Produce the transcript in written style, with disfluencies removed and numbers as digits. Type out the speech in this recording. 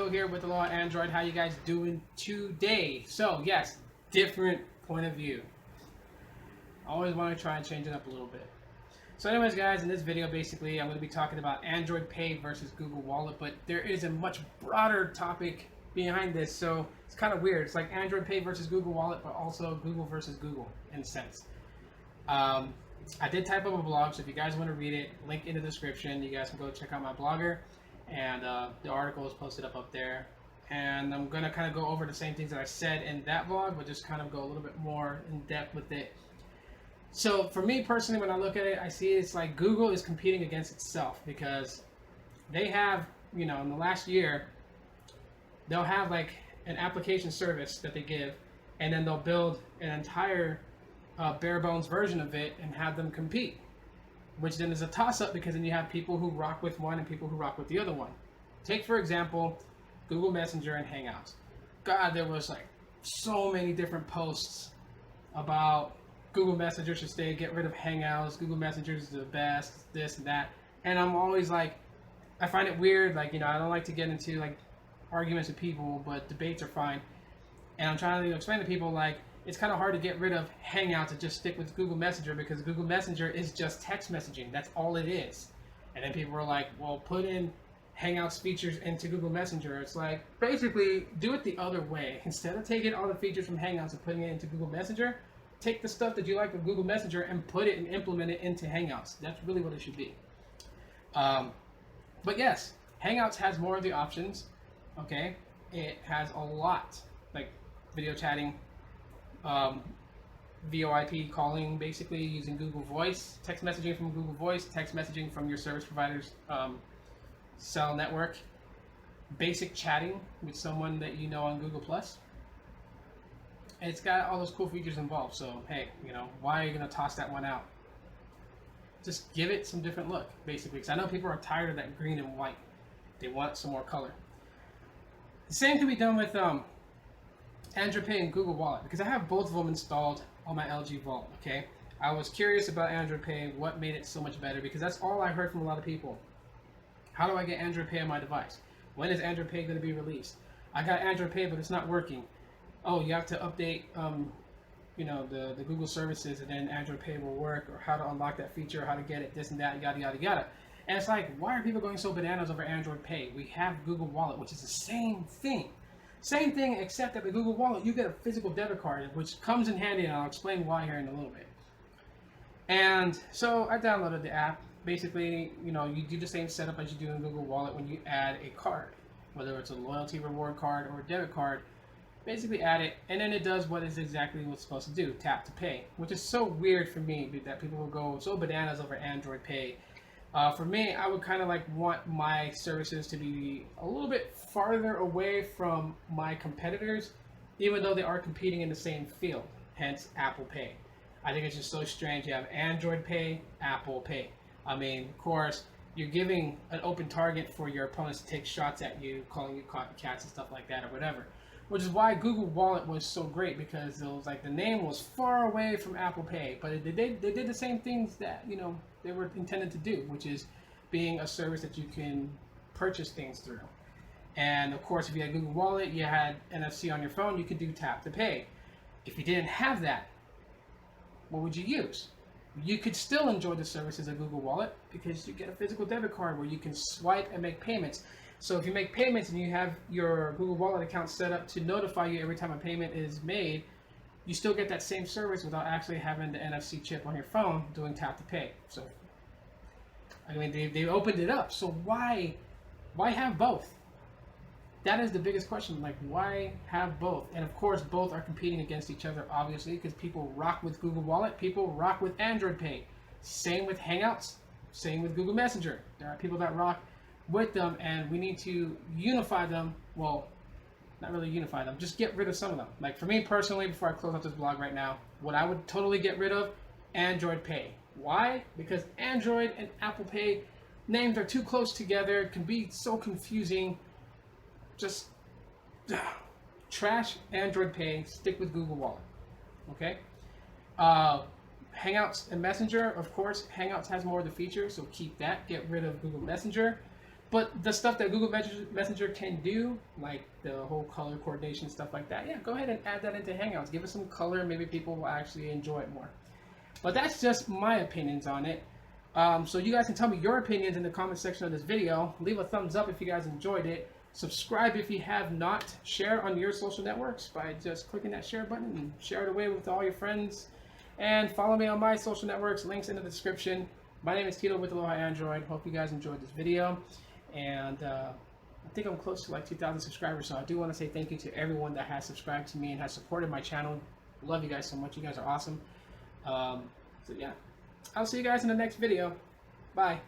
Joe here with the Law Android. How you guys doing today? So yes, different point of view. I always want to try and change it up a little bit. So anyways guys, in this video basically I'm going to be talking about Android Pay versus Google Wallet, but there is a much broader topic behind this, so it's kind of weird. It's like Android Pay versus Google Wallet, but also Google versus Google in a sense. I did type up a blog, so if you guys want to read it, link in the description. You guys can go check out my blogger, and the article is posted up there. And I'm going to kind of go over the same things that I said in that blog, but just kind of go a little bit more in depth with it. So for me personally, when I look at it, I see it's like Google is competing against itself, because they have, in the last year, they'll have like an application service that they give, and then they'll build an entire bare bones version of it and have them compete, which then is a toss-up, because then you have people who rock with one and people who rock with the other one. Take for example Google Messenger and Hangouts. God, there was like so many different posts about Google Messenger should stay, get rid of Hangouts, Google Messenger is the best, this and that. And I'm always like, I find it weird, like, I don't like to get into like arguments with people, but debates are fine. And I'm trying to explain to people, like, it's kind of hard to get rid of Hangouts and just stick with Google Messenger, because Google Messenger is just text messaging. That's all it is. And then people are like, well, put in Hangouts features into Google Messenger. It's like, basically, do it the other way. Instead of taking all the features from Hangouts and putting it into Google Messenger, take the stuff that you like with Google Messenger and put it and implement it into Hangouts. That's really what it should be. But yes, Hangouts has more of the options. Okay, it has a lot, like video chatting, VoIP calling, basically using Google Voice, text messaging from Google Voice, text messaging from your service provider's cell network, basic chatting with someone that you know on Google Plus. It's got all those cool features involved. So hey, why are you gonna toss that one out? Just give it some different look, basically, because I know people are tired of that green and white. They want some more color. The same can be done with Android Pay and Google Wallet, because I have both of them installed on my LG Vault. Okay, I was curious about Android Pay, what made it so much better, because that's all I heard from a lot of people. How do I get Android Pay on my device? When is Android Pay going to be released? I got Android Pay, but it's not working. Oh, you have to update the Google services, and then Android Pay will work, or how to unlock that feature, how to get it, this and that, yada yada yada. And it's like, why are people going so bananas over Android Pay? We have Google Wallet, which is the same thing. Same thing, except that with Google Wallet, you get a physical debit card, which comes in handy, and I'll explain why here in a little bit. And so I downloaded the app. Basically, you do the same setup as you do in Google Wallet when you add a card, whether it's a loyalty reward card or a debit card. Basically add it, and then it does what is exactly what's supposed to do, tap to pay, which is so weird for me that people will go so bananas over Android Pay. For me, I would kind of like want my services to be a little bit farther away from my competitors, even though they are competing in the same field, hence Apple Pay. I think it's just so strange. You have Android Pay, Apple Pay. I mean, of course, you're giving an open target for your opponents to take shots at you, calling you copycats and stuff like that, or whatever. Which is why Google Wallet was so great, because it was like the name was far away from Apple Pay, but they did the same things that they were intended to do, which is being a service that you can purchase things through. And of course, if you had Google Wallet, you had NFC on your phone, you could do tap to pay. If you didn't have that, what would you use? You could still enjoy the services of Google Wallet, because you get a physical debit card where you can swipe and make payments. So if you make payments and you have your Google Wallet account set up to notify you every time a payment is made, you still get that same service without actually having the NFC chip on your phone doing tap to pay. So, I mean, they opened it up. So why have both? That is the biggest question. Like, why have both? And of course, both are competing against each other, obviously, because people rock with Google Wallet, people rock with Android Pay. Same with Hangouts, same with Google Messenger. There are people that rock with them, and we need to unify them. Well, not really unify them, just get rid of some of them. Like for me personally, before I close out this blog right now, what I would totally get rid of, Android Pay. Why? Because Android and Apple Pay names are too close together, can be so confusing. Just trash Android Pay, stick with Google Wallet. Okay? Hangouts and Messenger, of course, Hangouts has more of the features, so keep that. Get rid of Google Messenger. But the stuff that Google Messenger can do, like the whole color coordination, stuff like that, yeah, go ahead and add that into Hangouts. Give it some color. Maybe people will actually enjoy it more. But that's just my opinions on it. So you guys can tell me your opinions in the comment section of this video. Leave a thumbs up if you guys enjoyed it. Subscribe if you have not. Share on your social networks by just clicking that share button and share it away with all your friends. And follow me on my social networks. Links in the description. My name is Tito with Aloha Android. Hope you guys enjoyed this video. And I think I'm close to like 2,000 subscribers. So I do want to say thank you to everyone that has subscribed to me and has supported my channel. Love you guys so much. You guys are awesome. So yeah, I'll see you guys in the next video. Bye.